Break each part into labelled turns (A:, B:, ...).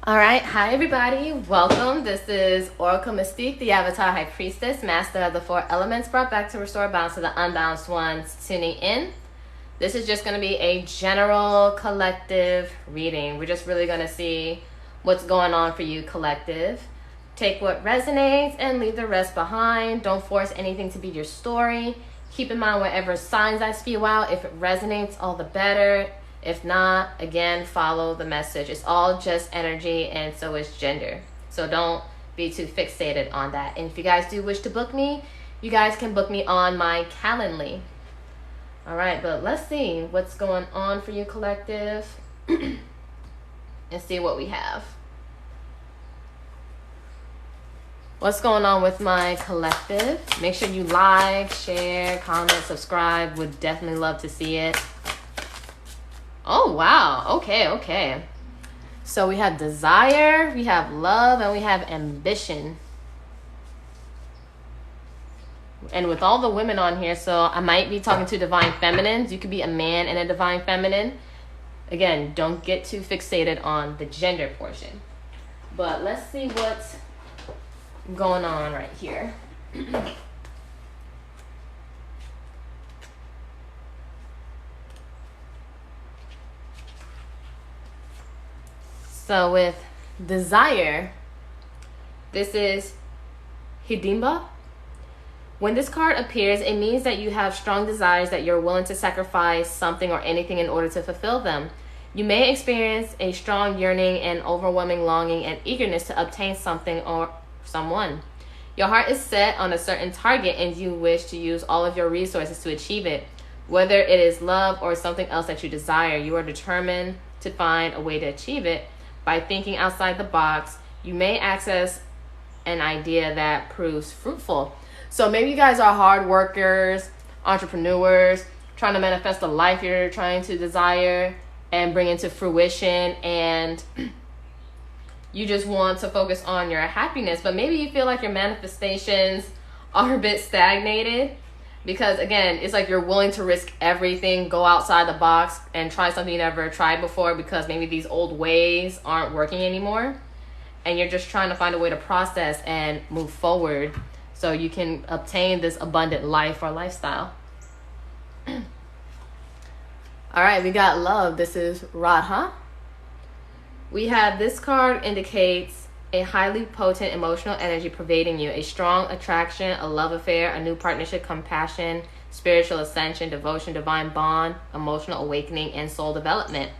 A: All right, hi everybody, welcome. This is Oracle Mystique, the Avatar High Priestess, Master of the Four Elements, brought back to restore balance to the unbalanced ones tuning in. This is just going to be a general collective reading. We're just really going to see what's going on for you, collective. Take what resonates and leave the rest behind. Don't force anything to be your story. Keep in mind whatever signs I spew out. If it resonates, all the better. If not, again, follow the message. It's all just energy, and so is gender. So don't be too fixated on that. And if you guys do wish to book me, you guys can book me on my Calendly. All right, but let's see what's going on for you, collective, and see what we have. What's going on with my collective? Make sure you like, share, comment, subscribe. Would definitely love to see it. Oh, wow. Okay. So we have desire, we have love, and we have ambition. And with all the women on here, so I might be talking to divine feminines. You could be a man and a divine feminine. Again, don't get too fixated on the gender portion. But let's see what's going on right here. So with desire, this is Hidimba. When this card appears, it means that you have strong desires, that you're willing to sacrifice something or anything in order to fulfill them. You may experience a strong yearning and overwhelming longing and eagerness to obtain something or someone. Your heart is set on a certain target and you wish to use all of your resources to achieve it. Whether it is love or something else that you desire, you are determined to find a way to achieve it. By thinking outside the box, you may access an idea that proves fruitful. So maybe you guys are hard workers, entrepreneurs, trying to manifest the life you're trying to desire and bring into fruition, and you just want to focus on your happiness, but maybe you feel like your manifestations are a bit stagnated. Because again, it's like you're willing to risk everything, go outside the box and try something you never tried before because maybe these old ways aren't working anymore. And you're just trying to find a way to process and move forward so you can obtain this abundant life or lifestyle. All right, we got love. This is Radha. We have this card indicates a highly potent emotional energy pervading you, a strong attraction, a love affair, a new partnership, compassion, spiritual ascension, devotion, divine bond, emotional awakening, and soul development.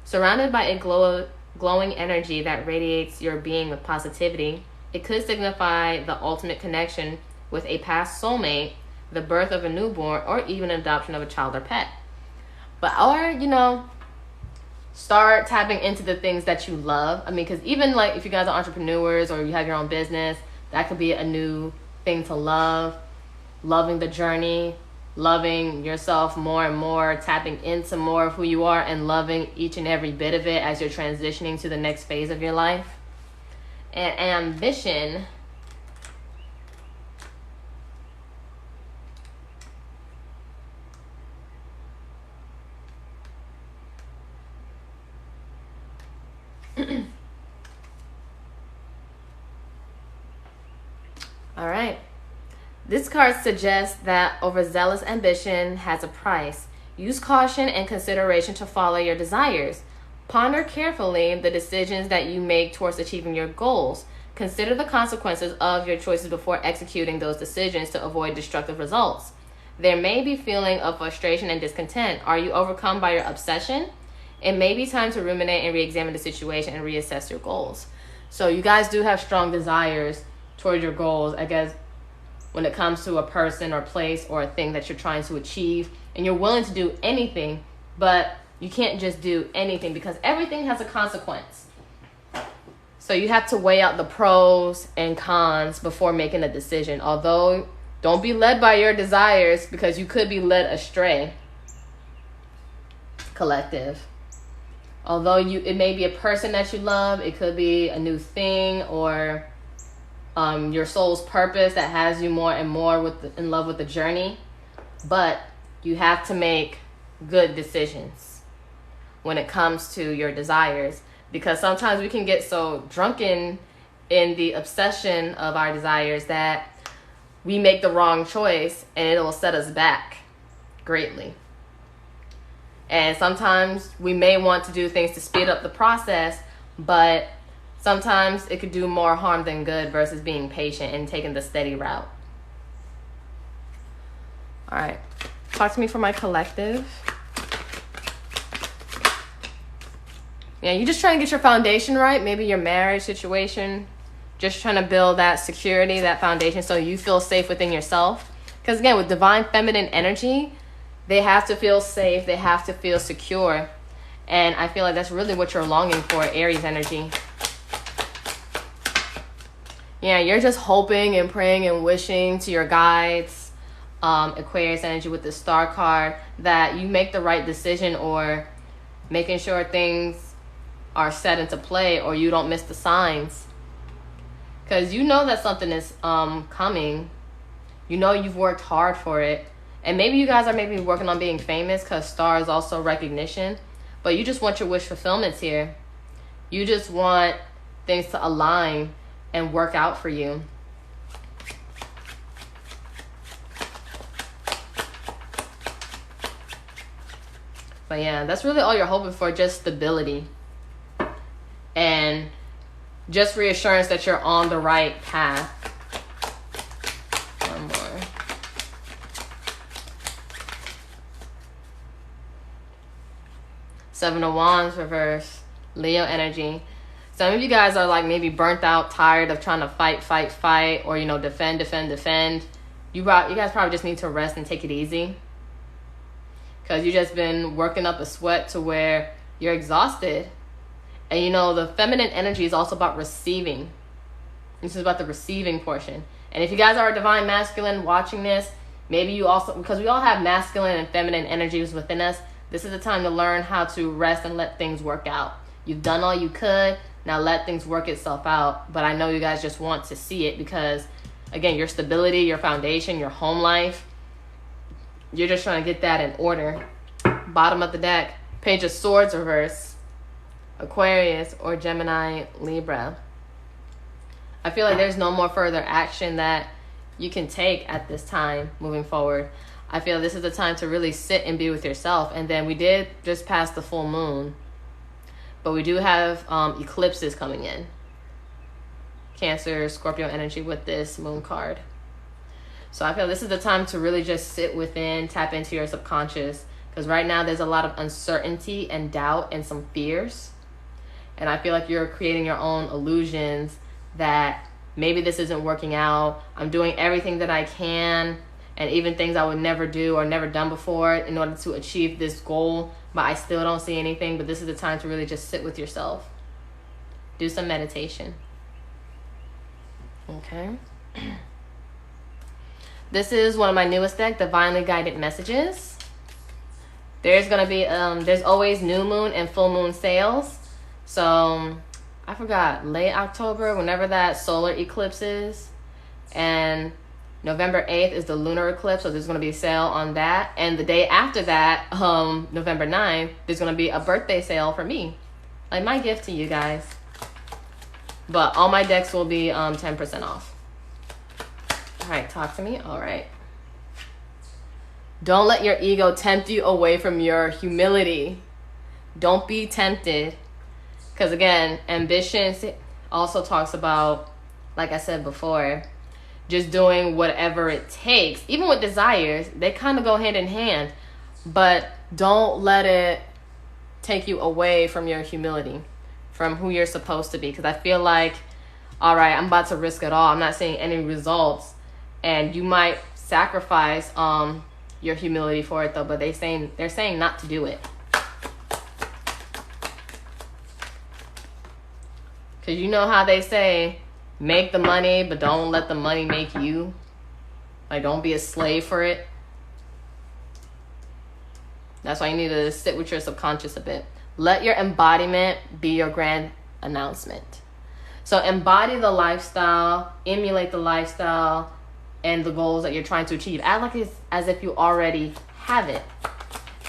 A: Surrounded by a glowing energy that radiates your being with positivity, it could signify the ultimate connection with a past soulmate, the birth of a newborn, or even adoption of a child or pet. Start tapping into the things that you love. I mean, because even like if you guys are entrepreneurs or you have your own business, that could be a new thing to love. Loving the journey, loving yourself more and more, tapping into more of who you are and loving each and every bit of it as you're transitioning to the next phase of your life. And ambition. All right. This card suggests that overzealous ambition has a price. Use caution and consideration to follow your desires. Ponder carefully the decisions that you make towards achieving your goals. Consider the consequences of your choices before executing those decisions to avoid destructive results. There may be feeling of frustration and discontent. Are you overcome by your obsession? It may be time to ruminate and re-examine the situation and reassess your goals. So you guys do have strong desires towards your goals, I guess, when it comes to a person or place or a thing that you're trying to achieve, and you're willing to do anything, but you can't just do anything because everything has a consequence. So you have to weigh out the pros and cons before making a decision. Although, don't be led by your desires because you could be led astray, collective. Although it may be a person that you love, it could be a new thing or your soul's purpose that has you more and more in love with the journey. But you have to make good decisions when it comes to your desires. because sometimes we can get so drunken in the obsession of our desires that we make the wrong choice and it will set us back greatly. And sometimes we may want to do things to speed up the process, but sometimes it could do more harm than good versus being patient and taking the steady route. All right, talk to me for my collective. Yeah, you're just trying to get your foundation right. Maybe your marriage situation, just trying to build that security, that foundation, so you feel safe within yourself. Because again, with divine feminine energy, they have to feel safe. They have to feel secure. And I feel like that's really what you're longing for, Aries energy. Yeah, you're just hoping and praying and wishing to your guides, Aquarius energy with the star card, that you make the right decision, or making sure things are set into play, or you don't miss the signs. Because you know that something is coming. You know you've worked hard for it. And maybe you guys are maybe working on being famous, because star is also recognition. But you just want your wish fulfillments here. You just want things to align and work out for you. But yeah, that's really all you're hoping for, just stability. And just reassurance that you're on the right path. One more. Seven of Wands reverse. Leo energy. Some of you guys are like maybe burnt out, tired of trying to fight, or, you know, defend. You guys probably just need to rest and take it easy. Because you've just been working up a sweat to where you're exhausted. And you know, the feminine energy is also about receiving. This is about the receiving portion. And if you guys are a divine masculine watching this, maybe you also, because we all have masculine and feminine energies within us, this is the time to learn how to rest and let things work out. You've done all you could, now let things work itself out. But I know you guys just want to see it because, again, your stability, your foundation, your home life, you're just trying to get that in order. Bottom of the deck, Page of Swords reverse. Aquarius or Gemini, Libra. I feel like there's no more further action that you can take at this time moving forward. I feel this is the time to really sit and be with yourself. And then we did just pass the full moon, but we do have eclipses coming in. Cancer, Scorpio energy with this moon card. So I feel this is the time to really just sit within, tap into your subconscious. Because right now there's a lot of uncertainty and doubt and some fears. And I feel like you're creating your own illusions that maybe this isn't working out. I'm doing everything that I can, and even things I would never do or never done before in order to achieve this goal, but I still don't see anything. But this is the time to really just sit with yourself. Do some meditation. Okay. This is one of my newest decks, Divinely Guided Messages. There's going to be, there's always new moon and full moon sales. So, I forgot, late October, whenever that solar eclipse is. And November 8th is the lunar eclipse, so there's going to be a sale on that. And the day after that, November 9th, there's going to be a birthday sale for me. Like my gift to you guys. But all my decks will be 10% off. All right, talk to me. All right. Don't let your ego tempt you away from your humility. Don't be tempted. Because again, ambition also talks about, like I said before, just doing whatever it takes. Even with desires, they kind of go hand in hand. But don't let it take you away from your humility, from who you're supposed to be. Because I feel like, all right, I'm about to risk it all. I'm not seeing any results. And you might sacrifice your humility for it, though. But they're saying not to do it. Because you know how they say, make the money, but don't let the money make you. Like, don't be a slave for it. That's why you need to sit with your subconscious a bit. Let your embodiment be your grand announcement. So embody the lifestyle, emulate the lifestyle, and the goals that you're trying to achieve. Act like it's as if you already have it.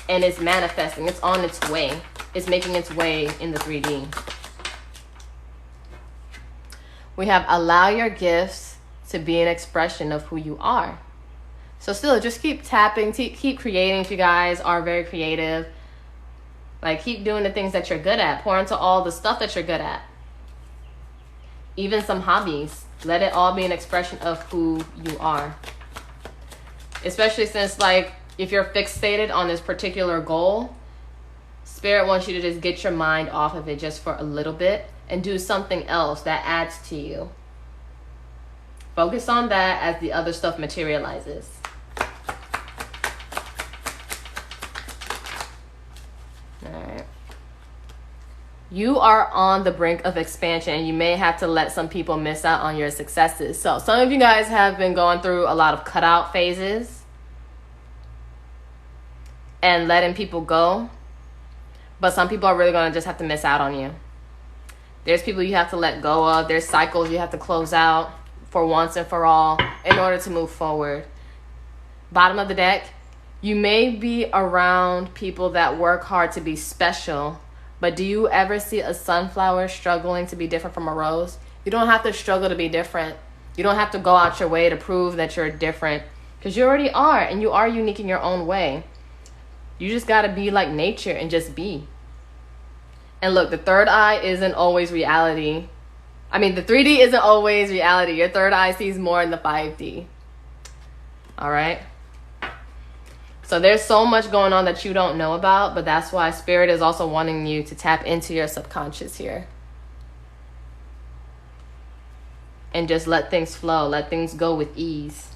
A: And it's manifesting. It's on its way. It's making its way in the 3D. we have allow your gifts to be an expression of who you are. So still, just keep tapping, keep creating if you guys are very creative. Like, keep doing the things that you're good at. Pour into all the stuff that you're good at. Even some hobbies. Let it all be an expression of who you are. Especially since, like, if you're fixated on this particular goal, Spirit wants you to just get your mind off of it just for a little bit and do something else that adds to you. Focus on that as the other stuff materializes. Alright. You are on the brink of expansion, and you may have to let some people miss out on your successes. So some of you guys have been going through a lot of cutout phases and letting people go. But some people are really going to just have to miss out on you. There's people you have to let go of. There's cycles you have to close out for once and for all in order to move forward. Bottom of the deck, you may be around people that work hard to be special, but do you ever see a sunflower struggling to be different from a rose? You don't have to struggle to be different. You don't have to go out your way to prove that you're different, because you already are, and you are unique in your own way. You just got to be like nature and just be. And look, the third eye isn't always reality. I mean, the 3D isn't always reality. Your third eye sees more in the 5D. All right? So there's so much going on that you don't know about, but that's why Spirit is also wanting you to tap into your subconscious here. And just let things flow. Let things go with ease.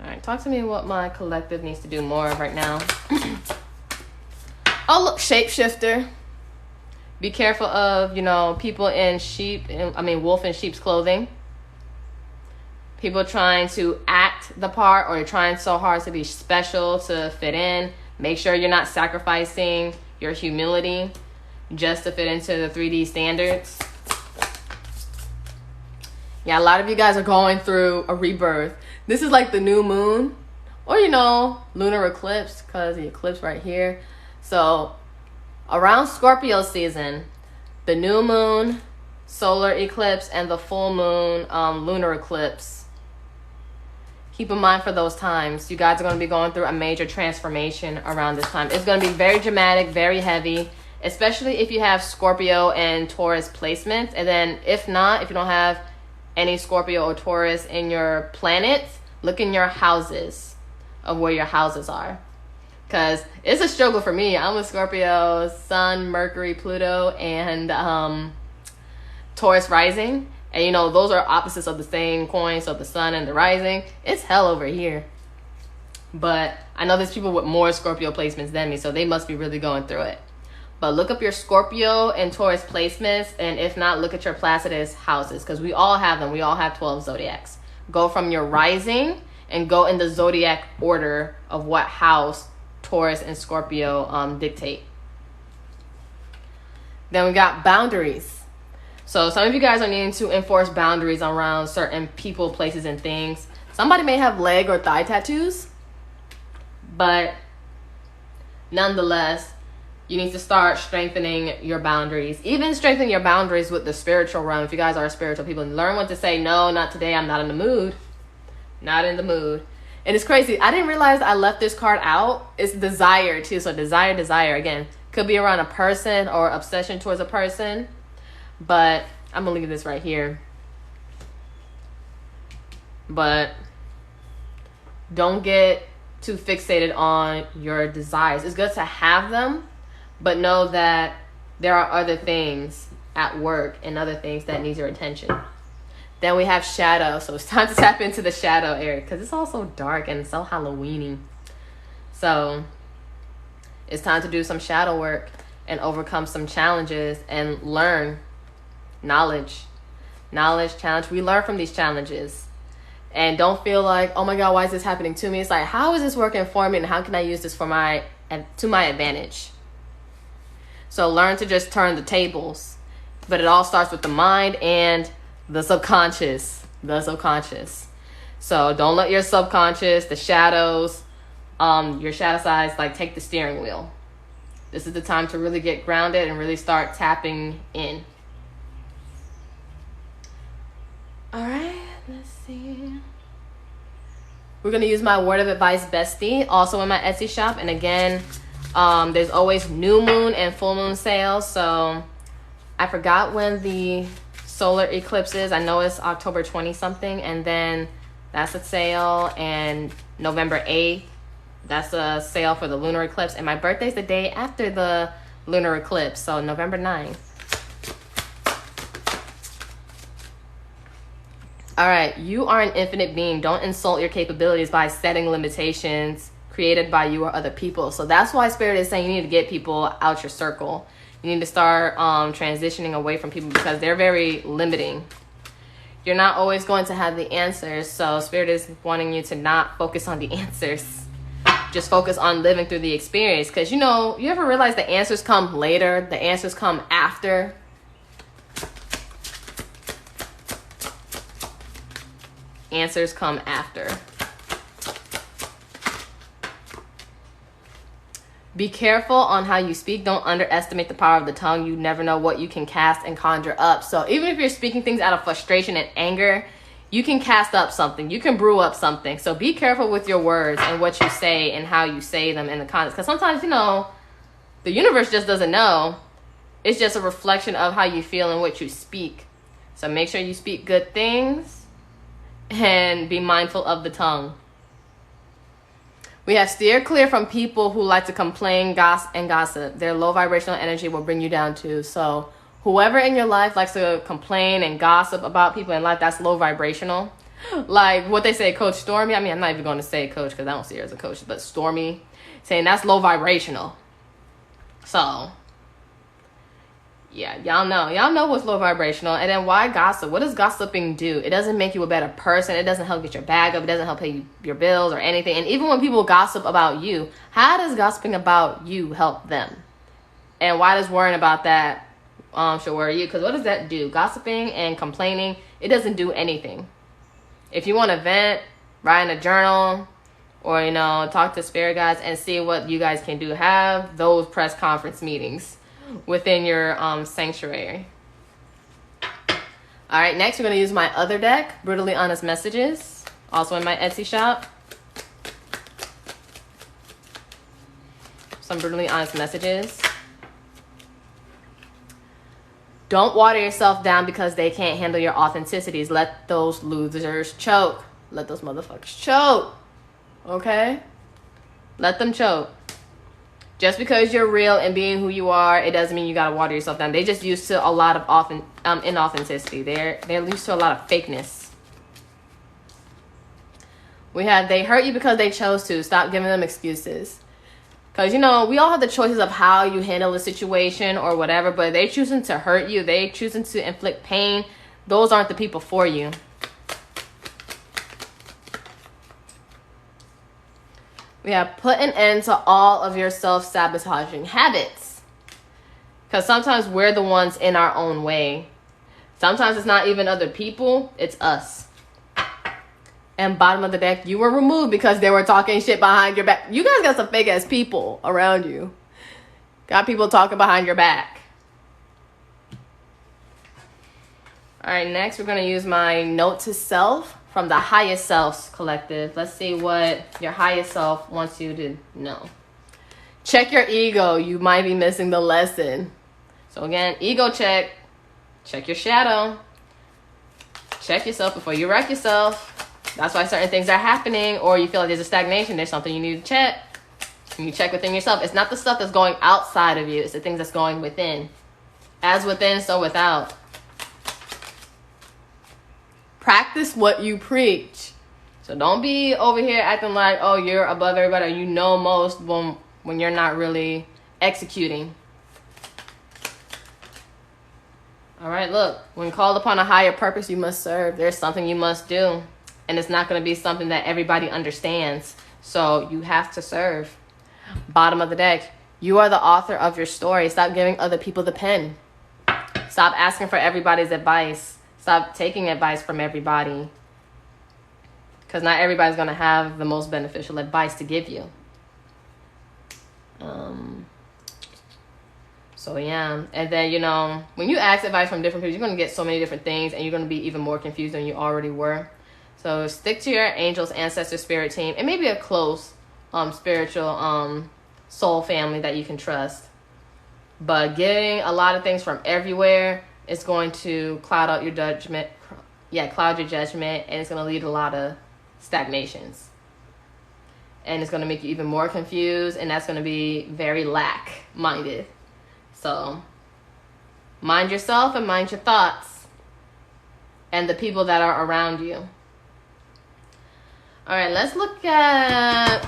A: All right, talk to me what my collective needs to do more of right now. Oh, look, shapeshifter. Be careful of, people in wolf in sheep's clothing. People trying to act the part, or you're trying so hard to be special to fit in. Make sure you're not sacrificing your humility just to fit into the 3D standards. Yeah, a lot of you guys are going through a rebirth. This is like the new moon, or, lunar eclipse, because the eclipse right here. So around Scorpio season, the new moon, solar eclipse, and the full moon, lunar eclipse. Keep in mind for those times, you guys are going to be going through a major transformation around this time. It's going to be very dramatic, very heavy, especially if you have Scorpio and Taurus placements. And then if not, if you don't have any Scorpio or Taurus in your planets, look in your houses of where your houses are. Because it's a struggle for me. I'm a Scorpio, Sun, Mercury, Pluto, and Taurus rising. And, those are opposites of the same coin. So the sun and the rising, it's hell over here. But I know there's people with more Scorpio placements than me, so they must be really going through it. But look up your Scorpio and Taurus placements, and if not, look at your Placidus houses, because we all have them. We all have 12 zodiacs. Go from your rising and go in the zodiac order of what house Taurus and Scorpio dictate. Then we got boundaries. So some of you guys are needing to enforce boundaries around certain people, places, and things. Somebody may have leg or thigh tattoos, but nonetheless, you need to start strengthening your boundaries. Even strengthen your boundaries with the spiritual realm. If you guys are spiritual people, learn when to say, no, not today. I'm not in the mood. Not in the mood. And it's crazy. I didn't realize I left this card out. It's desire too. So desire. Again, could be around a person or obsession towards a person. But I'm going to leave this right here. But don't get too fixated on your desires. It's good to have them, but know that there are other things at work and other things that need your attention. Then we have shadow. So it's time to tap into the shadow area, because it's all so dark and so Halloween-y. So it's time to do some shadow work and overcome some challenges and learn knowledge, challenge. We learn from these challenges. And don't feel like, oh my God, why is this happening to me? It's like, how is this working for me, and how can I use this to my advantage? So learn to just turn the tables. But it all starts with the mind and the subconscious. So don't let your subconscious, the shadows, your shadow sides, take the steering wheel. This is the time to really get grounded and really start tapping in. All right, let's see. We're going to use my word of advice, bestie, also in my Etsy shop. And again, there's always new moon and full moon sales. So I forgot when the solar eclipse is. I know it's October 20 something. And then that's a sale. And November 8th, that's a sale for the lunar eclipse. And my birthday's the day after the lunar eclipse. So November 9th. All right, you are an infinite being. Don't insult your capabilities by setting limitations created by you or other people. So that's why Spirit is saying you need to get people out your circle. You need to start transitioning away from people because they're very limiting. You're not always going to have the answers. So Spirit is wanting you to not focus on the answers. Just focus on living through the experience. Because, you know, you ever realize the answers come later? The answers come after. Answers come after. Be careful on how you speak. Don't underestimate the power of the tongue. You never know what you can cast and conjure up. So even if you're speaking things out of frustration and anger, you can cast up something. You can brew up something. So be careful with your words and what you say and how you say them in the context. Because sometimes, you know, the universe just doesn't know. It's just a reflection of how you feel and what you speak. So make sure you speak good things. And be mindful of the tongue. We have steer clear from people who like to complain, gossip. Their low vibrational energy will bring you down too. So whoever in your life likes to complain and gossip about people in life, that's low vibrational. Like what they say, Coach Stormy. I mean, I'm not even going to say coach because I don't see her as a coach, but Stormy saying that's low vibrational. So yeah, y'all know what's low vibrational. And then why gossip? What does gossiping do? It doesn't make you a better person. It doesn't help get your bag up. It doesn't help pay your bills or anything. And even when people gossip about you, how does gossiping about you help them? And why does worrying about that should worry you? Because what does that do? Gossiping and complaining, it doesn't do anything. If you want to vent, write in a journal, or, you know, talk to spirit guides and see what you guys can do. Have those press conference meetings within your sanctuary. All right, next we're going to use my other deck, Brutally Honest Messages, also in my Etsy shop. Some brutally honest messages. Don't water yourself down because they can't handle your authenticities. Let those losers choke. Let those motherfuckers choke. Okay? Let them choke. Just because you're real and being who you are, it doesn't mean you gotta water yourself down. They just used to a lot of inauthenticity. They're used to a lot of fakeness. We have they hurt you because they chose to. Stop giving them excuses. Because, you know, we all have the choices of how you handle the situation or whatever, but they choosing to hurt you, they choosing to inflict pain, those aren't the people for you. We have put an end to all of your self-sabotaging habits. Because sometimes we're the ones in our own way. Sometimes it's not even other people, it's us. And bottom of the deck, you were removed because they were talking shit behind your back. You guys got some fake ass people around you. Got people talking behind your back. All right, next we're going to use my note to self from the Highest Selves Collective. Let's see what your highest self wants you to know. Check your ego. You might be missing the lesson. So again, ego check. Check your shadow. Check yourself before you wreck yourself. That's why certain things are happening, or you feel like there's a stagnation. There's something you need to check. And you check within yourself. It's not the stuff that's going outside of you. It's the things that's going within. As within, so without. Practice what you preach. So don't be over here acting like, oh, you're above everybody, or you know most when you're not really executing. All right, look. When called upon a higher purpose, you must serve. There's something you must do. And it's not going to be something that everybody understands. So you have to serve. Bottom of the deck. You are the author of your story. Stop giving other people the pen. Stop asking for everybody's advice. Stop taking advice from everybody. Because not everybody's going to have the most beneficial advice to give you. So yeah, and then, you know, when you ask advice from different people, you're going to get so many different things, and you're going to be even more confused than you already were. So stick to your angels, ancestor, spirit team, and maybe a close spiritual soul family that you can trust. But getting a lot of things from everywhere is going to cloud out your judgment. Yeah, cloud your judgment, and it's going to lead to a lot of stagnations. And it's going to make you even more confused, and that's going to be very lack-minded. So mind yourself and mind your thoughts and the people that are around you. All right, let's look at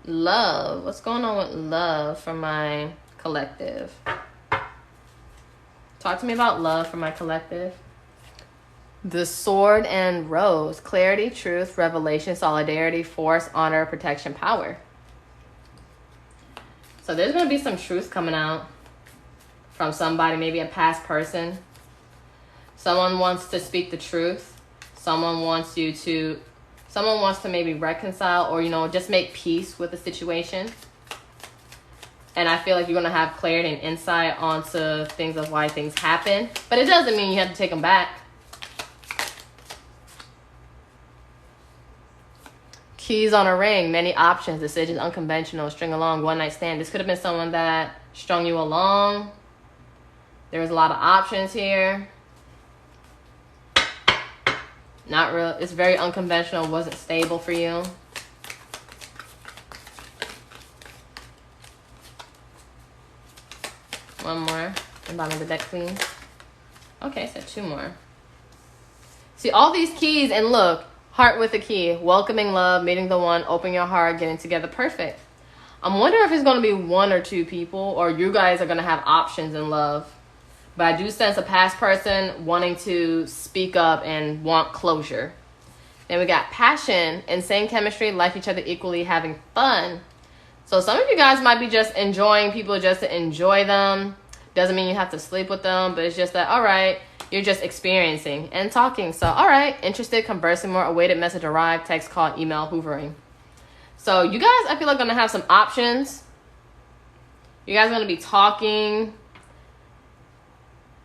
A: love. What's going on with love for my collective? Talk to me about love for my collective. The Sword and Rose. Clarity, truth, revelation, solidarity, force, honor, protection, power. So there's going to be some truth coming out from somebody, maybe a past person. Someone wants to speak the truth. Someone wants to maybe reconcile, or, you know, just make peace with the situation. And I feel like you're going to have clarity and insight onto things of why things happen. But it doesn't mean you have to take them back. Keys on a ring, many options, decisions, unconventional, string along, one night stand. This could have been someone that strung you along. There was a lot of options here. Not real. It's very unconventional. Wasn't stable for you. One more. And bottom of the deck, please. Okay, so 2 more. See, all these keys, and look, heart with a key. Welcoming love, meeting the one, open your heart, getting together. Perfect. I'm wondering if it's going to be 1 or 2 people, or you guys are going to have options in love. But I do sense a past person wanting to speak up and want closure. Then we got passion, insane chemistry, like each other equally, having fun. So some of you guys might be just enjoying people just to enjoy them. Doesn't mean you have to sleep with them, but it's just that, all right, you're just experiencing and talking. So, all right, interested, conversing more, awaited message arrived, text, call, email, hoovering. So you guys, I feel like, going to have some options. You guys are going to be talking.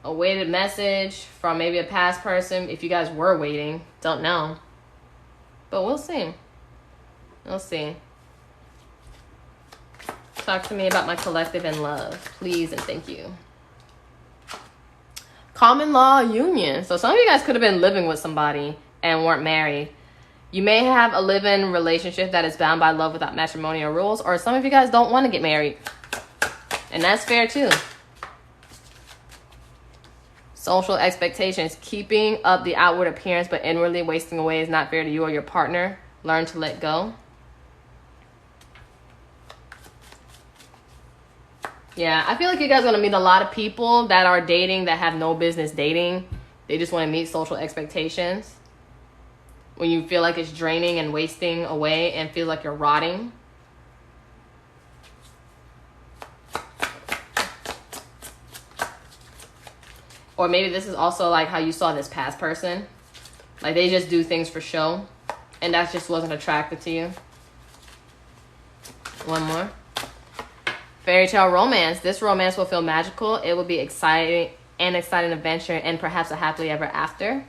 A: A waited message from maybe a past person. If you guys were waiting, don't know. But we'll see. We'll see. Talk to me about my collective and love, please and thank you. Common law union. So some of you guys could have been living with somebody and weren't married. You may have a live-in relationship that is bound by love without matrimonial rules, or some of you guys don't want to get married. And that's fair too. Social expectations. Keeping up the outward appearance but inwardly wasting away is not fair to you or your partner. Learn to let go. Yeah, I feel like you guys are going to meet a lot of people that are dating that have no business dating. They just want to meet social expectations. When you feel like it's draining and wasting away and feel like you're rotting. Or maybe this is also like how you saw this past person. Like they just do things for show. And that just wasn't attractive to you. One more. Fairy tale romance. This romance will feel magical. It will be exciting adventure and perhaps a happily ever after.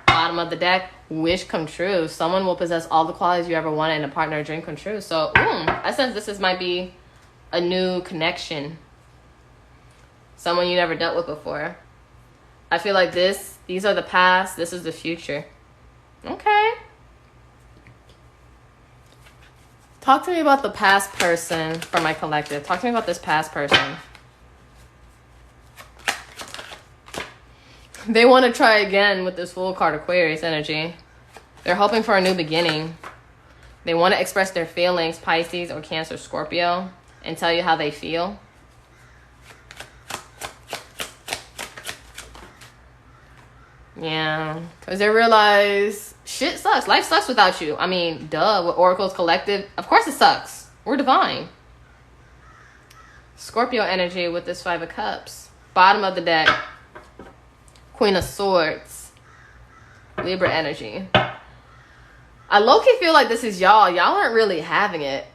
A: Bottom of the deck. Wish come true. Someone will possess all the qualities you ever wanted in a partner, a dream come true. So, I sense this might be a new connection. Someone you never dealt with before. I feel like these are the past. This is the future. Okay. Talk to me about the past person for my collective. Talk to me about this past person. They want to try again with this Fool card, Aquarius energy. They're hoping for a new beginning. They want to express their feelings, Pisces or Cancer, Scorpio, and tell you how they feel. Yeah, because they realize shit sucks. Life sucks without you. I mean, duh, with Oracle's collective, of course it sucks. We're divine. Scorpio energy with this 5 of Cups. Bottom of the deck. Queen of Swords. Libra energy. I low-key feel like this is y'all. Y'all aren't really having it.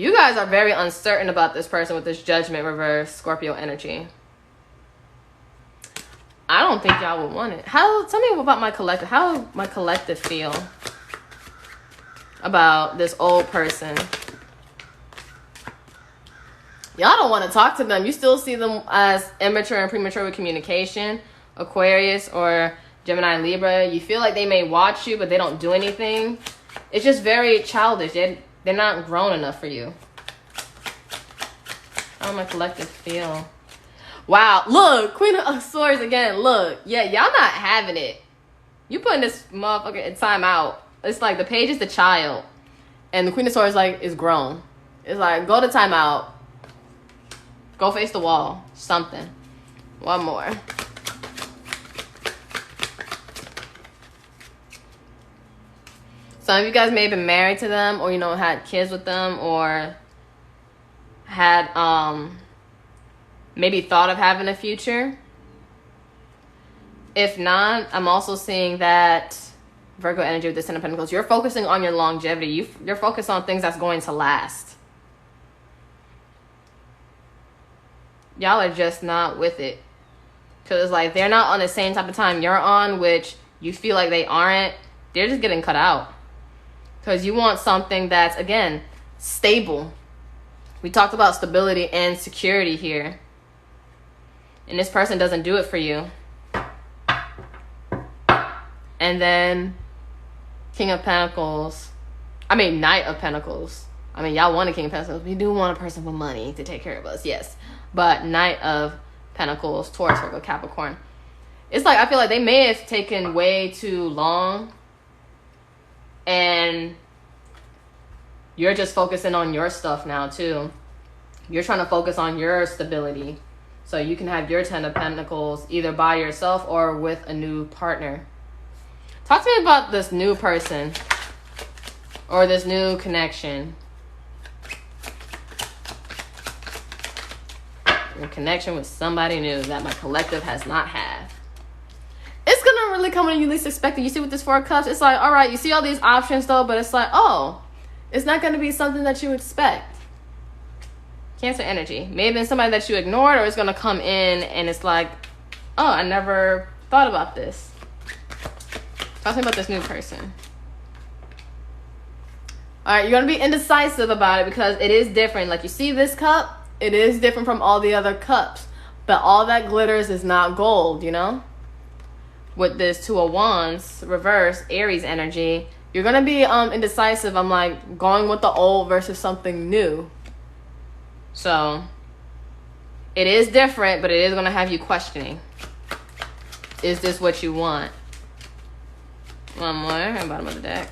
A: You guys are very uncertain about this person with this Judgment reverse Scorpio energy. I don't think y'all would want it. Tell me about my collective. How my collective feel about this old person. Y'all don't want to talk to them. You still see them as immature and premature with communication. Aquarius or Gemini, Libra. You feel like they may watch you, but they don't do anything. It's just very childish. They're not grown enough for you. How my collective feel. Wow, look, Queen of Swords again. Look, yeah, y'all not having it. You putting this motherfucker in timeout. It's like the page is the child, and the Queen of Swords like is grown. It's like go to timeout, go face the wall, something. One more. Some of you guys may have been married to them, or had kids with them, or had maybe thought of having a future. If not, I'm also seeing that Virgo energy with the Ten of Pentacles, you're focusing on your longevity. You're focused on things that's going to last. Y'all are just not with it. Because it's like they're not on the same type of time you're on, which you feel like they aren't. They're just getting cut out. Because you want something that's, again, stable. We talked about stability and security here. And this person doesn't do it for you. And then King of Pentacles. Knight of Pentacles. Y'all want a King of Pentacles. We do want a person with money to take care of us, yes. But Knight of Pentacles, Taurus, Virgo, Capricorn. It's like, I feel like they may have taken way too long. And you're just focusing on your stuff now, too. You're trying to focus on your stability. So you can have your Ten of Pentacles either by yourself or with a new partner. Talk to me about this new person or this new connection. Your connection with somebody new that my collective has not had. It's gonna really come when you least expect it. You see with this Four of Cups, it's like, all right, you see all these options though, but it's like, oh, it's not gonna be something that you expect. Cancer energy. May have been somebody that you ignored, or it's gonna come in and it's like, oh, I never thought about this. Talking about this new person. All right, you're gonna be indecisive about it because it is different. Like you see this cup, it is different from all the other cups, but all that glitters is not gold, With this Two of Wands, reverse, Aries energy, you're gonna be indecisive. I'm like going with the old versus something new. So it is different, but it is gonna have you questioning. Is this what you want? One more at the bottom of the deck.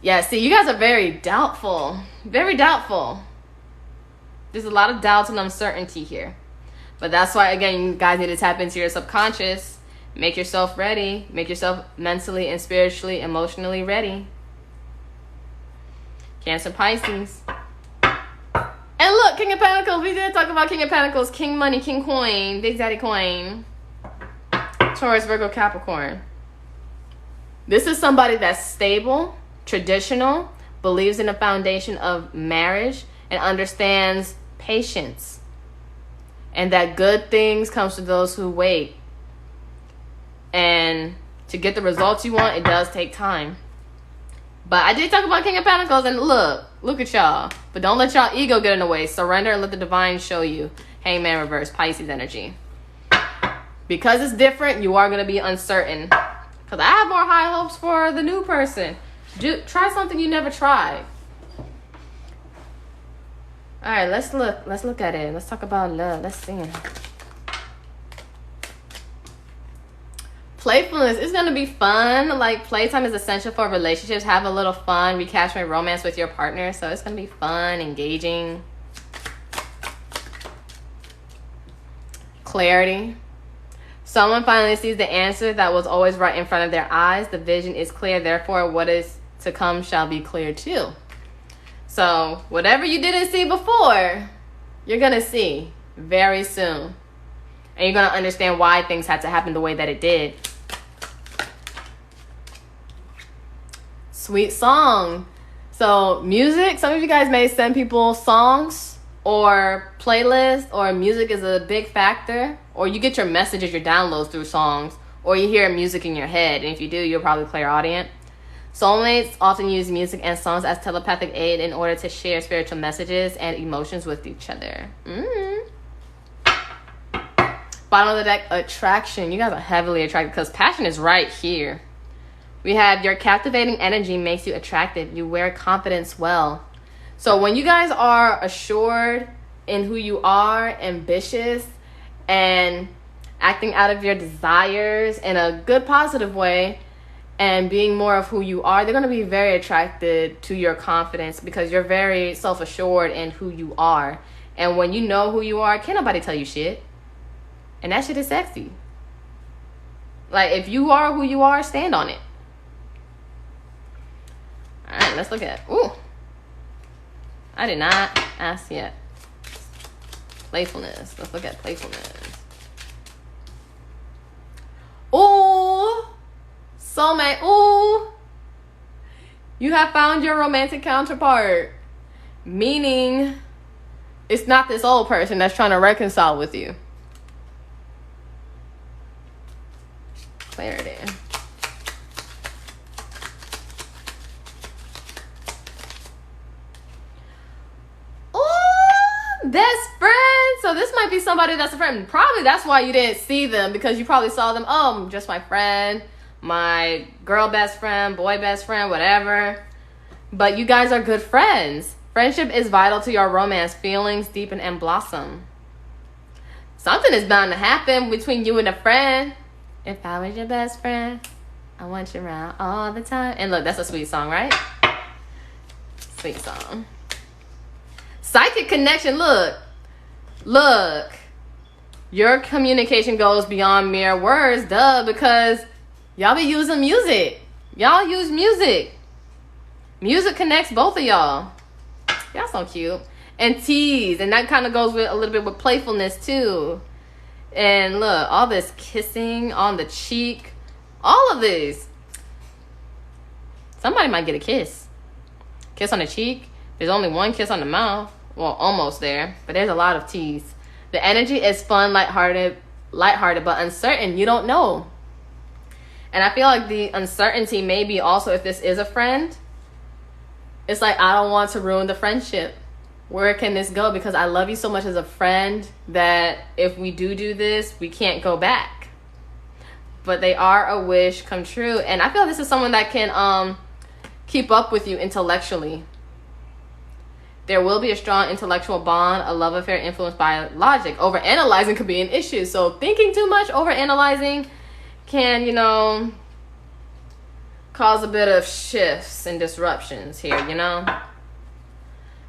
A: Yeah, see, you guys are very doubtful. Very doubtful. There's a lot of doubt and uncertainty here. But that's why, again, you guys need to tap into your subconscious. Make yourself ready. Make yourself mentally and spiritually, emotionally ready. Cancer, Pisces. And look, King of Pentacles. We did talk about King of Pentacles. King Money, King Coin, Big Daddy Coin. Taurus, Virgo, Capricorn. This is somebody that's stable, traditional, believes in the foundation of marriage, and understands patience. And that good things comes to those who wait. And to get the results you want, it does take time. But I did talk about King of Pentacles, and look at y'all. But don't let y'all ego get in the way. Surrender and let the divine show you. Hangman reverse, Pisces energy. Because it's different, you are going to be uncertain. Because I have more high hopes for the new person. Try something you never tried. All right, let's look at it. Let's talk about love. Let's see. Playfulness is going to be fun. Like, playtime is essential for relationships. Have a little fun. Recapture romance with your partner. So it's going to be fun, engaging. Clarity. Someone finally sees the answer that was always right in front of their eyes. The vision is clear. Therefore, what is to come shall be clear too. So whatever you didn't see before, you're going to see very soon. And you're going to understand why things had to happen the way that it did. Sweet song. So music, some of you guys may send people songs or playlists, or music is a big factor, or you get your messages, your downloads through songs, or you hear music in your head, and if you do, you're probably clairaudient. Soulmates often use music and songs as telepathic aid in order to share spiritual messages and emotions with each other. Bottom of the deck, attraction. You guys are heavily attracted because passion is right here. We have your captivating energy makes you attractive. You wear confidence well. So when you guys are assured in who you are, ambitious, and acting out of your desires in a good, positive way, and being more of who you are, they're going to be very attracted to your confidence because you're very self-assured in who you are. And when you know who you are, can't nobody tell you shit. And that shit is sexy. Like, if you are who you are, stand on it. All right, let's look at, ooh. I did not ask yet. Playfulness. Let's look at playfulness. Ooh. Soulmate. Ooh. You have found your romantic counterpart. Meaning, it's not this old person that's trying to reconcile with you. Clarity. Best friend. So this might be somebody that's a friend. Probably that's why you didn't see them, because you probably saw them, oh, just my friend, my girl best friend, boy best friend, whatever. But you guys are good friends. Friendship is vital to your romance. Feelings deepen and blossom. Something is bound to happen between you and a friend. If I was your best friend, I want you around all the time. And look, that's a sweet song, right? Sweet song. Psychic connection. Look. Your communication goes beyond mere words, duh, because y'all be using music. Y'all use music. Music connects both of y'all. Y'all so cute. And tease, and that kind of goes with a little bit with playfulness too. And look, all this kissing on the cheek, all of this. Somebody might get a kiss. Kiss on the cheek. There's only one kiss on the mouth. Well, almost there, but there's a lot of tease. The energy is fun, lighthearted, but uncertain. You don't know. And I feel like the uncertainty may be also, if this is a friend, it's like, I don't want to ruin the friendship. Where can this go? Because I love you so much as a friend that if we do this, we can't go back. But they are a wish come true. And I feel this is someone that can keep up with you intellectually. There will be a strong intellectual bond, a love affair influenced by logic. Overanalyzing could be an issue. So thinking too much, overanalyzing can, cause a bit of shifts and disruptions here, All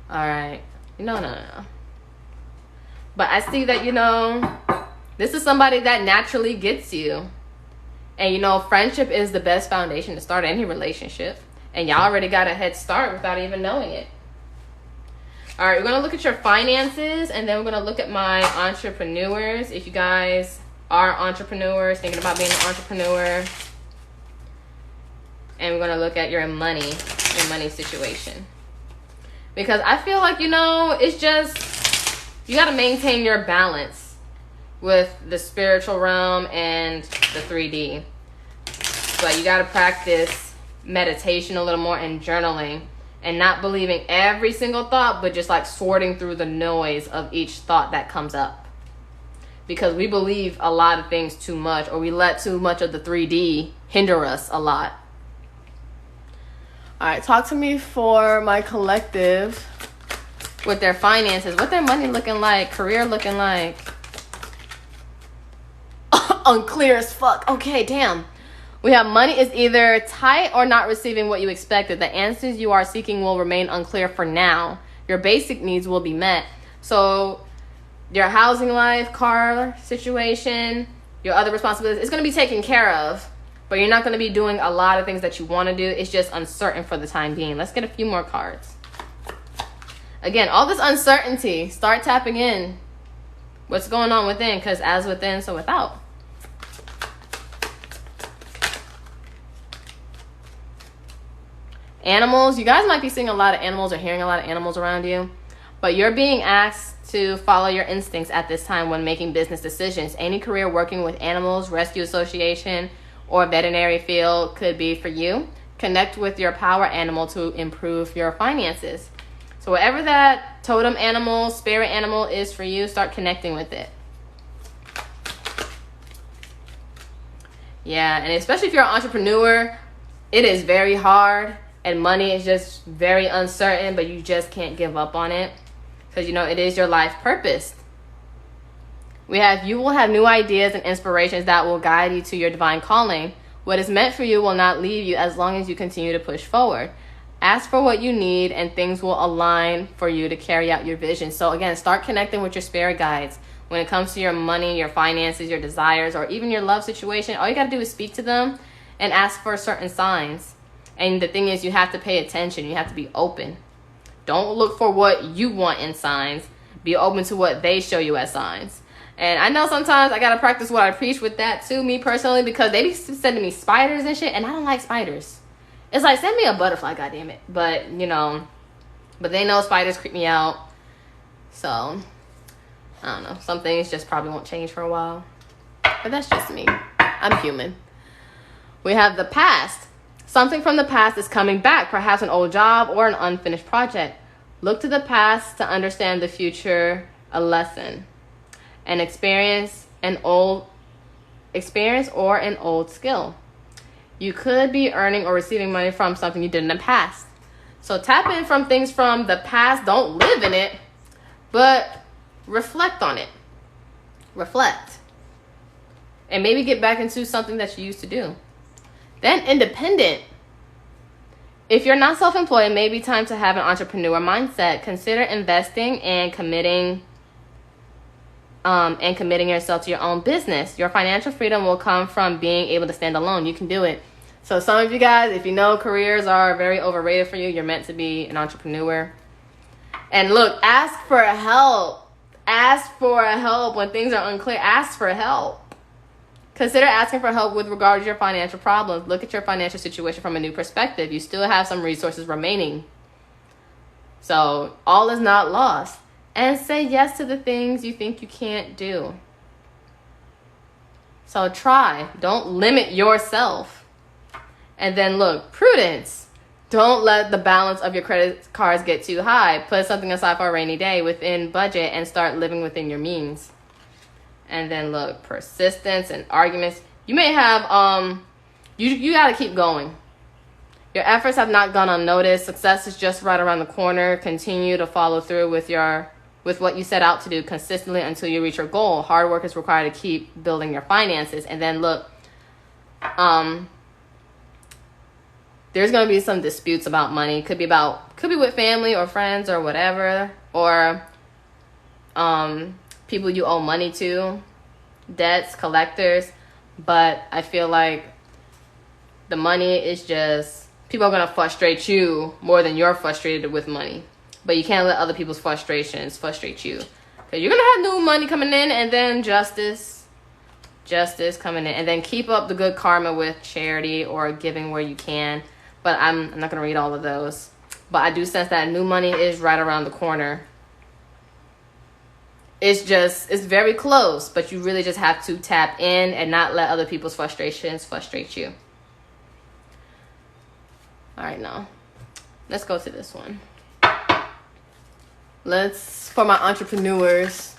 A: right. No. But I see that, this is somebody that naturally gets you. And, friendship is the best foundation to start any relationship. And y'all already got a head start without even knowing it. All right, we're going to look at your finances, and then we're going to look at my entrepreneurs. If you guys are entrepreneurs, thinking about being an entrepreneur. And we're going to look at your money situation. Because I feel like, it's just, you got to maintain your balance with the spiritual realm and the 3D. But you got to practice meditation a little more and journaling. And not believing every single thought, but just like sorting through the noise of each thought that comes up. Because we believe a lot of things too much, or we let too much of the 3D hinder us a lot. All right, talk to me for my collective with their finances. What their money looking like, career looking like. Unclear as fuck. Okay, damn. We have money is either tight or not receiving what you expected. The answers you are seeking will remain unclear for now. Your basic needs will be met. So your housing life, car situation, your other responsibilities, it's going to be taken care of. But you're not going to be doing a lot of things that you want to do. It's just uncertain for the time being. Let's get a few more cards. Again, all this uncertainty, start tapping in. What's going on within? Because as within, so without. Animals, you guys might be seeing a lot of animals or hearing a lot of animals around you, but you're being asked to follow your instincts at this time when making business decisions. Any career working with animals, rescue association, or veterinary field could be for you. Connect with your power animal to improve your finances. So whatever that totem animal, spirit animal is for you, start connecting with it. Yeah, and especially if you're an entrepreneur, it is very hard and money is just very uncertain, but you just can't give up on it because, you know, it is your life purpose. You will have new ideas and inspirations that will guide you to your divine calling. What is meant for you will not leave you as long as you continue to push forward. Ask for what you need and things will align for you to carry out your vision. So again, start connecting with your spirit guides. When it comes to your money, your finances, your desires, or even your love situation, all you got to do is speak to them and ask for certain signs. And the thing is, you have to pay attention. You have to be open. Don't look for what you want in signs. Be open to what they show you as signs. And I know sometimes I got to practice what I preach with that too, me personally, because they be sending me spiders and shit, and I don't like spiders. It's like, send me a butterfly, goddammit. But, you know, but they know spiders creep me out. So, I don't know. Some things just probably won't change for a while. But that's just me. I'm human. We have the past. Something from the past is coming back, perhaps an old job or an unfinished project. Look to the past to understand the future, a lesson, an experience or an old skill. You could be earning or receiving money from something you did in the past. So tap in from things from the past. Don't live in it, but reflect on it. Reflect. And maybe get back into something that you used to do. Then independent. If you're not self-employed, it may be time to have an entrepreneur mindset. Consider investing and committing yourself to your own business. Your financial freedom will come from being able to stand alone. You can do it. So some of you guys, if you know careers are very overrated for you, you're meant to be an entrepreneur. And look, ask for help. Ask for help when things are unclear. Ask for help. Consider asking for help with regard to your financial problems. Look at your financial situation from a new perspective. You still have some resources remaining. So all is not lost. And say yes to the things you think you can't do. So try. Don't limit yourself. And then look, prudence. Don't let the balance of your credit cards get too high. Put something aside for a rainy day within budget and start living within your means. And then look, persistence and arguments. You may have, you got to keep going. Your efforts have not gone unnoticed. Success is just right around the corner. Continue to follow through with what you set out to do consistently until you reach your goal. Hard work is required to keep building your finances. And then look, there's going to be some disputes about money. Could be with family or friends or whatever, or people you owe money to, debts, collectors. But I feel like the money is just, people are going to frustrate you more than you're frustrated with money. But you can't let other people's frustrations frustrate you. Because you're going to have new money coming in, and then justice coming in. And then keep up the good karma with charity or giving where you can. But I'm not going to read all of those. But I do sense that new money is right around the corner. It's very close, but you really just have to tap in and not let other people's frustrations frustrate you. All right, now let's go to this one. For my entrepreneurs,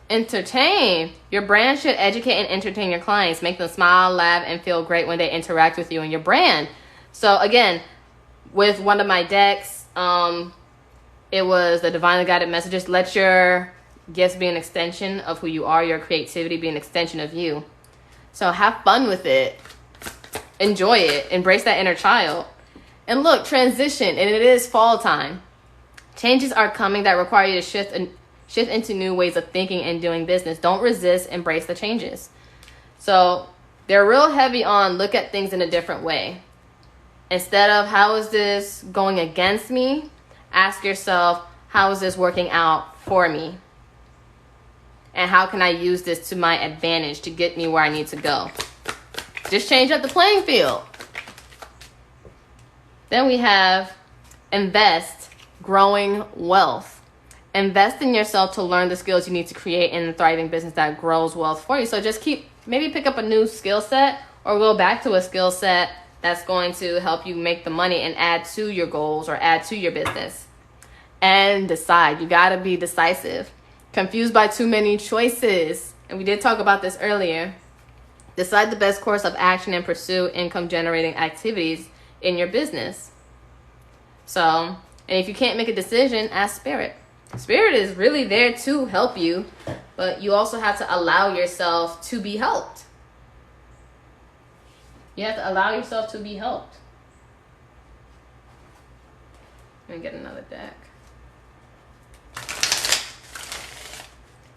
A: entertain. Your brand should educate and entertain your clients. Make them smile, laugh, and feel great when they interact with you and your brand. So again, with one of my decks, it was the Divinely Guided Messages. Let your gifts be an extension of who you are. Your creativity be an extension of you. So have fun with it. Enjoy it. Embrace that inner child. And look, transition. And it is fall time. Changes are coming that require you to shift into new ways of thinking and doing business. Don't resist. Embrace the changes. So they're real heavy on look at things in a different way. Instead of how is this going against me? Ask yourself, how is this working out for me? And how can I use this to my advantage to get me where I need to go? Just change up the playing field. Then we have invest, growing wealth. Invest in yourself to learn the skills you need to create in a thriving business that grows wealth for you. So just maybe pick up a new skill set or go back to a skill set that's going to help you make the money and add to your goals or add to your business. And decide. You got to be decisive. Confused by too many choices. And we did talk about this earlier. Decide the best course of action and pursue income generating activities in your business. So, and if you can't make a decision, ask Spirit. Spirit is really there to help you, but you also have to allow yourself to be helped. You have to allow yourself to be helped. Let me get another deck.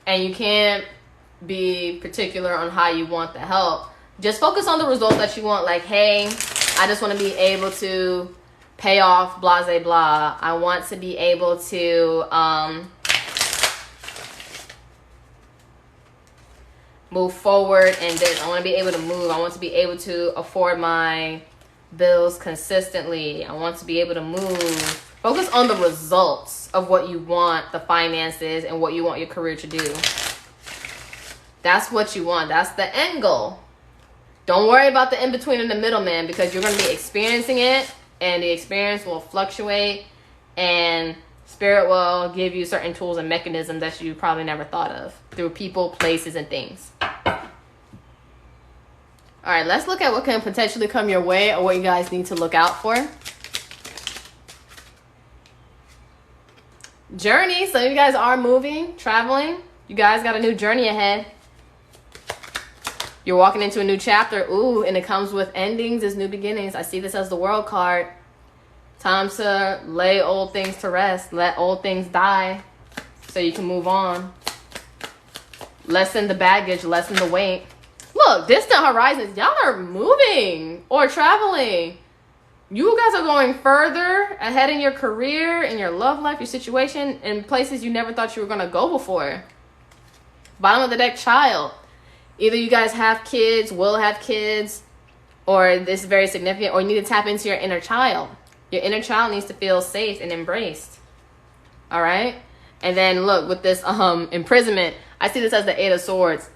A: And you can't be particular on how you want the help. Just focus on the results that you want. Like, hey, I just want to be able to pay off blah, blah, blah. I want to be able to move forward in this. I want to be able to move. I want to be able to afford my bills consistently. I want to be able to move. Focus on the results of what you want, the finances, and what you want your career to do. That's what you want. That's the end goal. Don't worry about the in-between and the middleman, because you're going to be experiencing it, and the experience will fluctuate, and Spirit will give you certain tools and mechanisms that you probably never thought of through people, places, and things. All right, let's look at what can potentially come your way or what you guys need to look out for. Journey. Some of you guys are moving, traveling. You guys got a new journey ahead. You're walking into a new chapter. Ooh, and it comes with endings as new beginnings. I see this as the World card. Time to lay old things to rest. Let old things die so you can move on. Lessen the baggage, lessen the weight. Look, distant horizons. Y'all are moving or traveling. You guys are going further ahead in your career, in your love life, your situation, in places you never thought you were going to go before. Bottom of the deck, child. Either you guys have kids, will have kids, or this is very significant, or you need to tap into your inner child. Your inner child needs to feel safe and embraced. All right? And then look, with this imprisonment, I see this as the Eight of Swords.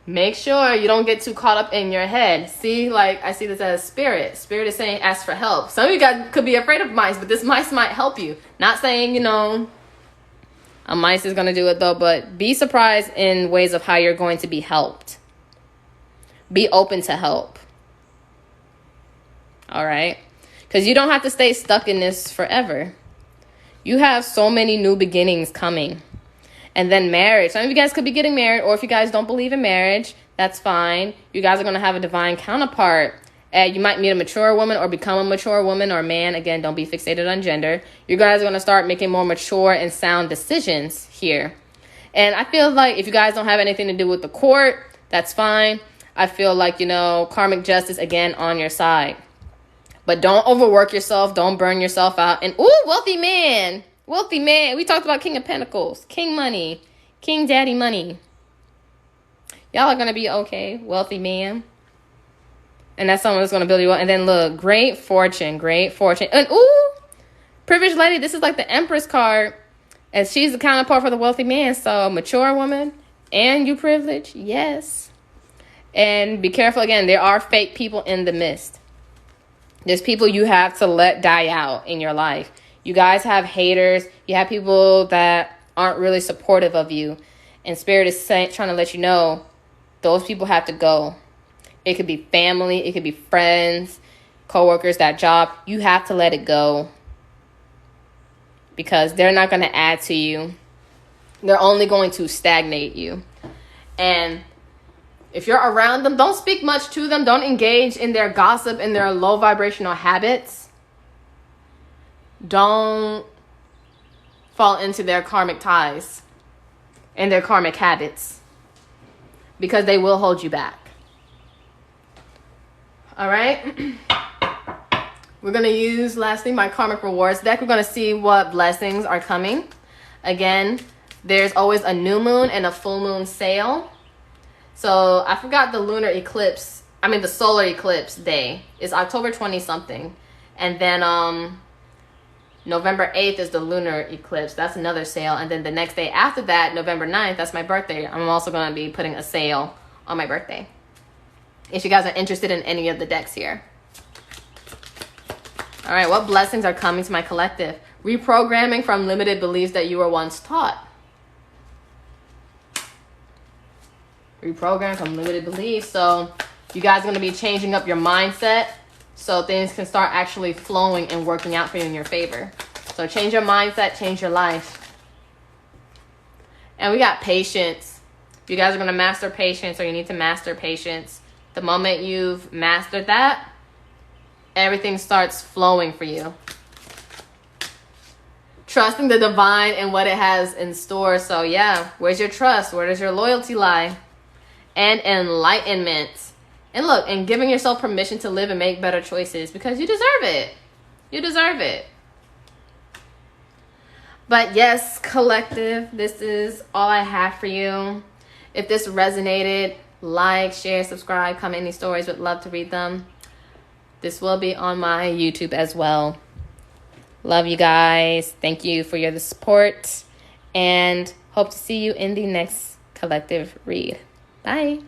A: Make sure you don't get too caught up in your head. See, like, I see this as spirit. Spirit is saying ask for help. Some of you guys could be afraid of mice, but this mice might help you. Not saying, you know, a mice is going to do it though, but be surprised in ways of how you're going to be helped. Be open to help. All right? Because you don't have to stay stuck in this forever. You have so many new beginnings coming. And then marriage. Some of you guys could be getting married, or if you guys don't believe in marriage, that's fine. You guys are going to have a divine counterpart. You might meet a mature woman or become a mature woman or man. Again, don't be fixated on gender. You guys are going to start making more mature and sound decisions here. And I feel like if you guys don't have anything to do with the court, that's fine. I feel like, you know, karmic justice, again, on your side. But don't overwork yourself. Don't burn yourself out. And, ooh, wealthy man. Wealthy man. We talked about King of Pentacles. King money. King daddy money. Y'all are going to be okay. Wealthy man. And that's someone that's going to build you up. And then look, great fortune. Great fortune. And ooh, privileged lady. This is like the Empress card. And she's the counterpart for the wealthy man. So mature woman. And you privileged. Yes. And be careful again. There are fake people in the midst. There's people you have to let die out in your life. You guys have haters. You have people that aren't really supportive of you. And Spirit is trying to let you know those people have to go. It could be family. It could be friends, coworkers, that job. You have to let it go. Because they're not going to add to you. They're only going to stagnate you. And if you're around them, don't speak much to them. Don't engage in their gossip and their low vibrational habits. Don't fall into their karmic ties and their karmic habits, because they will hold you back. All right. We're going to use, lastly, my karmic rewards deck. We're going to see what blessings are coming. Again, there's always a new moon and a full moon sale. So I forgot the lunar eclipse the solar eclipse day is October 20 something. And then November 8th is the lunar eclipse. That's another sale. And then the next day after that, November 9th, that's my birthday. I'm also going to be putting a sale on my birthday, if you guys are interested in any of the decks here. All right, what blessings are coming to my collective? Reprogramming from limited beliefs that you were once taught. Reprogram from limited beliefs. So you guys are going to be changing up your mindset so things can start actually flowing and working out for you in your favor. So change your mindset, change your life. And we got patience. You guys are going to master patience, or you need to master patience. The moment you've mastered that, everything starts flowing for you. Trusting the divine and what it has in store. So yeah, where's your trust? Where does your loyalty lie? And enlightenment. And look, and giving yourself permission to live and make better choices, because you deserve it. You deserve it. But yes, collective, this is all I have for you. If this resonated, like, share, subscribe, comment any stories. Would love to read them. This will be on my YouTube as well. Love you guys. Thank you for your support. And hope to see you in the next collective read. Bye.